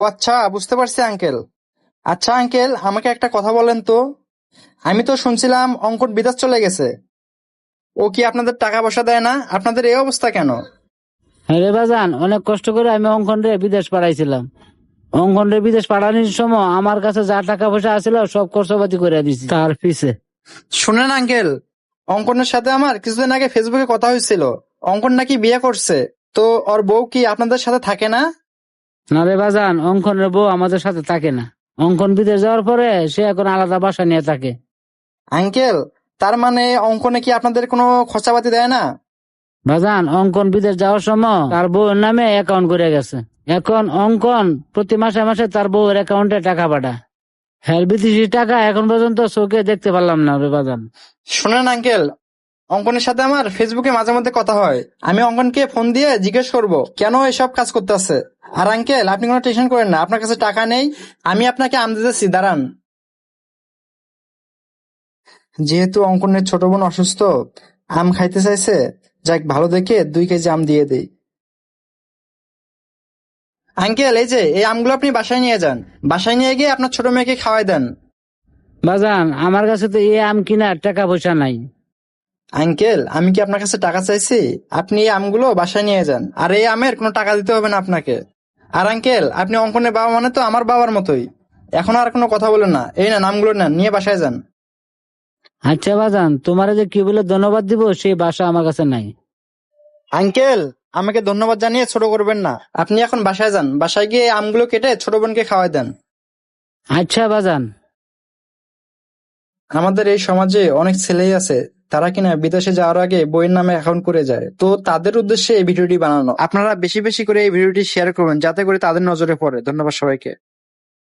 ও আচ্ছা, বুঝতে পারছি আঙ্কেল। আচ্ছা আঙ্কেল, আমাকে একটা কথা বলেন তো। আমি তো শুনছিলাম অঙ্কন বিদেশ চলে গেছে। ও কি আপনাদের টাকা পয়সা দেয় না? আপনাদের এই অবস্থা কেন? হ্যাঁ রে বাজান, অনেক কষ্ট করে আমি অঙ্কন রে বিদেশ পাঠাইছিলাম। অঙ্কন রে বিদেশ পাঠানোর সময় আমার কাছে যা টাকা পয়সা আছিল সব খরচাপাতি করে দিছি তার পিছে। শুনেন আঙ্কেল, অঙ্কনের সাথে আমার কিছুদিন আগে ফেসবুকে কথা হয়েছিল। অঙ্কন নাকি বিয়ে করছে। তো ওর বউ কি আপনাদের সাথে থাকে না? না রে বাজান, অঙ্কনের বউ আমাদের সাথে থাকে না। অঙ্কন বিদেশ যাওয়ার পরে সে এখন আলাদা বাসা নিয়ে থাকে। আঙ্কেল, তার মানে অঙ্কনে কি আপনাদের কোনো খরচাপাতি দেয় না? বাজান, অঙ্কন বিদেশ যাওয়ার সময় তার বউয়ের নামে অ্যাকাউন্ট করে গেছে। এখন অঙ্কন প্রতি মাসে মাসে তার বউয়ের অ্যাকাউন্টে টাকা পাঠায়। হ্যাঁ, বিদেশি টাকা এখন পর্যন্ত চোখে দেখতে পারলাম না রে বাজান। শুনেন আঙ্কেল, অঙ্কনের সাথে আমার ফেসবুকে মাঝে মধ্যে কথা হয়। আমি অঙ্কনকে ফোন দিয়ে জিজ্ঞেস করব কেন এসব কাজ করতেছে। আর আঙ্কেল, আপনি কোনো টেনশন করেন না, আপনার কাছে টাকা নেই। আমি আপনাকে আম দিতেছি, দাঁড়ান। যেহেতু অঙ্কনের ছোট বোন অসুস্থ, আম খাইতে চাইছে, যাক ভালো দেখে 2 কেজি আম দিয়ে দেই। আঙ্কেল, এই যে এই আমগুলো আপনি বাসায় নিয়ে যান। বাসায় নিয়ে গিয়ে আপনার ছোট মেয়েকে খাওয়াই দেন। বাজান, আমার কাছে তো এই আম কিনার টাকা পয়সা নাই। আঙ্কেল, আমি কি আপনার কাছে টাকা চাইছি? আপনি এই আমগুলো বাসায় নিয়ে যান, আর এই আমের কোনো টাকা দিতে হবে না আপনাকে। আর আঙ্কেল, আপনি অঙ্কনের বাবা মানে তো আমার বাবার মতোই। এখন আর কোনো কথা বলেন না, এই না নামগুলো নেন, নিয়ে বাসায় যান। আচ্ছা বাজান, তোমার যে কি বলে ধন্যবাদ দিব সেই ভাষা আমার কাছে নাই। আঙ্কেল, আমাকে ধন্যবাদ জানিয়ে ছোট করবেন না। আপনি এখন বাসায় যান, বাসায় গিয়ে এই আমগুলো কেটে ছোট বোনকে খাওয়াই দেন। আচ্ছা বাজান। আমাদের এই সমাজে অনেক ছেলেই আছে, তারা কিনা বিদেশে যাওয়ার আগে বইয়ের নামে অ্যাকাউন্ট করে যায়। তো তাদের উদ্দেশ্যে এই ভিডিওটি বানানো। আপনারা বেশি বেশি করে এই ভিডিওটি শেয়ার করবেন, যাতে করে তাদের নজরে পড়ে। ধন্যবাদ সবাইকে।